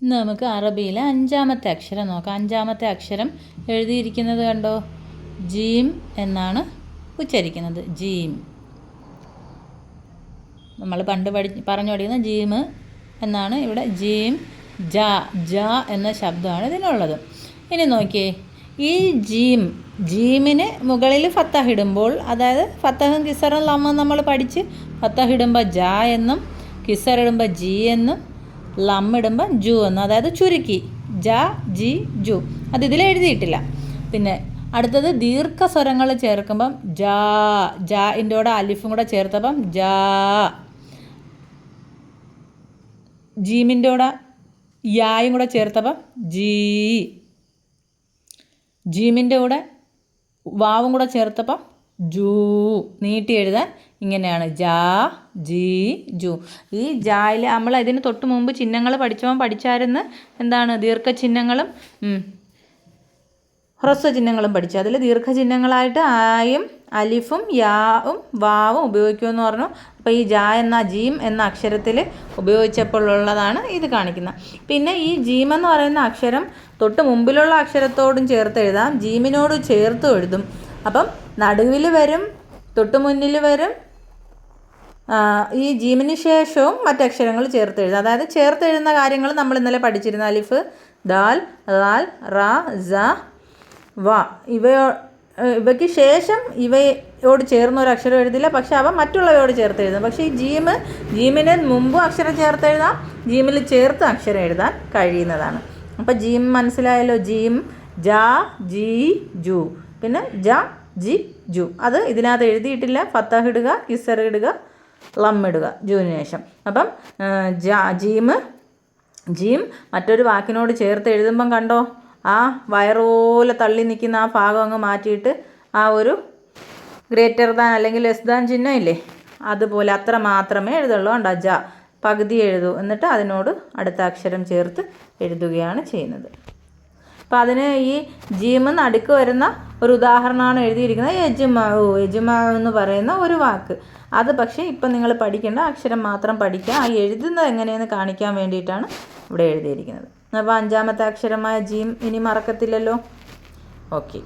ഇന്ന് നമുക്ക് അറബിയിലെ 5-ാമത്തെ അക്ഷരം നോക്കാം. 5-ാമത്തെ അക്ഷരം എഴുതിയിരിക്കുന്നത് കണ്ടോ? ജീം എന്നാണ് ഉച്ചരിക്കുന്നത്. ജീം. നമ്മൾ പണ്ട് പറഞ്ഞു പഠിക്കുന്ന ജീം എന്നാണ്. ഇവിടെ ജീം, ജ ജ എന്ന ശബ്ദമാണ് ഇതിനുള്ളത്. ഇനി നോക്കിയേ, ഈ ജീമിന് മുകളിൽ ഫത്തഹിടുമ്പോൾ, അതായത് ഫത്തഹും കിസറും ലമ്മും നമ്മൾ പഠിച്ച്, ഫത്തഹിടുമ്പോൾ ജ എന്നും കിസറിടുമ്പോൾ ജി എന്നും ലമ്മിടുമ്പോൾ ജു എന്നും, അതായത് ചുരുക്കി ജ ജി ജു. അത് ഇതിൽ എഴുതിയിട്ടില്ല. പിന്നെ അടുത്തത് ദീർഘസ്വരങ്ങൾ ചേർക്കുമ്പം ജാ, ജാഇൻ്റെ കൂടെ അലിഫും കൂടെ ചേർത്തപ്പം ജാ. ജീമിൻ്റെ കൂടെ യായും കൂടെ ചേർത്തപ്പം ജീ. ജീമിൻ്റെ കൂടെ വാവും കൂടെ ചേർത്തപ്പം ജൂ. നീട്ടി എഴുതാൻ ഇങ്ങനെയാണ് ജാ ജി ജു. ഈ ജായിൽ നമ്മൾ ഇതിന് തൊട്ട് മുമ്പ് ചിഹ്നങ്ങൾ പഠിച്ചായിരുന്നു. എന്താണ്? ദീർഘചിഹ്നങ്ങളും ഹ്രസ്വ ചിഹ്നങ്ങളും പഠിച്ചു. അതിൽ ദീർഘചിഹ്നങ്ങളായിട്ട് ആയും അലിഫും യാവും വാവും ഉപയോഗിക്കുമെന്ന് പറഞ്ഞു. അപ്പോൾ ഈ ജാ എന്ന ജീം എന്ന അക്ഷരത്തിൽ ഉപയോഗിച്ചപ്പോഴുള്ളതാണ് ഇത് കാണിക്കുന്നത്. പിന്നെ ഈ ജീം എന്ന് പറയുന്ന അക്ഷരം തൊട്ട് മുമ്പിലുള്ള അക്ഷരത്തോടും ചേർത്ത് എഴുതാം, ജീമിനോട് ചേർത്തും എഴുതും. അപ്പം നടുവിൽ വരും, തൊട്ട് മുന്നിൽ വരും. ഈ ജീമിന് ശേഷവും മറ്റക്ഷരങ്ങൾ ചേർത്ത് എഴുതാം. അതായത് ചേർത്ത് എഴുതുന്ന കാര്യങ്ങൾ നമ്മൾ ഇന്നലെ പഠിച്ചിരുന്ന അലിഫ്, ദാൽ, റാൽ, റാ, സ, വ. ഇവയ്ക്ക് ശേഷം ഇവയോട് ചേർന്ന ഒരു അക്ഷരം എഴുതില്ല, പക്ഷെ അവ മറ്റുള്ളവയോട് ചേർത്ത് എഴുതാം. പക്ഷേ ഈ ജീമിന് മുമ്പും അക്ഷരം ചേർത്ത് എഴുതാം, ജീമിൽ ചേർത്ത് അക്ഷരം എഴുതാൻ കഴിയുന്നതാണ്. അപ്പോൾ ജീം മനസ്സിലായല്ലോ. ജീം, ജാ ജി ജു. പിന്നെ ജ ജി ജു. അത് ഇതിനകത്ത് എഴുതിയിട്ടില്ല. ഫത്തഹ് ഇടുക, കിസർ ഇടുക, ലമ്മിടുക ജുവിന് ശേഷം. അപ്പം ജീം മറ്റൊരു വാക്കിനോട് ചേർത്ത് എഴുതുമ്പം കണ്ടോ, ആ വയറുപോലെ തള്ളി നിൽക്കുന്ന ആ ഭാഗം അങ്ങ് മാറ്റിയിട്ട് ആ ഒരു ഗ്രേറ്റർ ദാൻ അല്ലെങ്കിൽ ലെസ് ദാൻ ചിഹ്നം ഇല്ലേ, അതുപോലെ അത്ര മാത്രമേ എഴുതുള്ളൂ. കണ്ടോ, ജ പകുതി എഴുതൂ, എന്നിട്ട് അതിനോട് അടുത്ത അക്ഷരം ചേർത്ത് എഴുതുകയാണ് ചെയ്യുന്നത്. അപ്പം അതിന് ഈ ജീം നടുക്ക് വരുന്ന ഒരു ഉദാഹരണമാണ് എഴുതിയിരിക്കുന്നത്. യജ്മാ എന്ന് പറയുന്ന ഒരു വാക്ക്. അത് പക്ഷേ ഇപ്പം നിങ്ങൾ പഠിക്കേണ്ട, അക്ഷരം മാത്രം പഠിക്കുക. ആ എഴുതുന്നത് എങ്ങനെയെന്ന് കാണിക്കാൻ വേണ്ടിയിട്ടാണ് ഇവിടെ എഴുതിയിരിക്കുന്നത്. അപ്പോൾ 5-ാമത്തെ അക്ഷരമായ ജീം ഇനി മറക്കത്തില്ലല്ലോ. ഓക്കെ.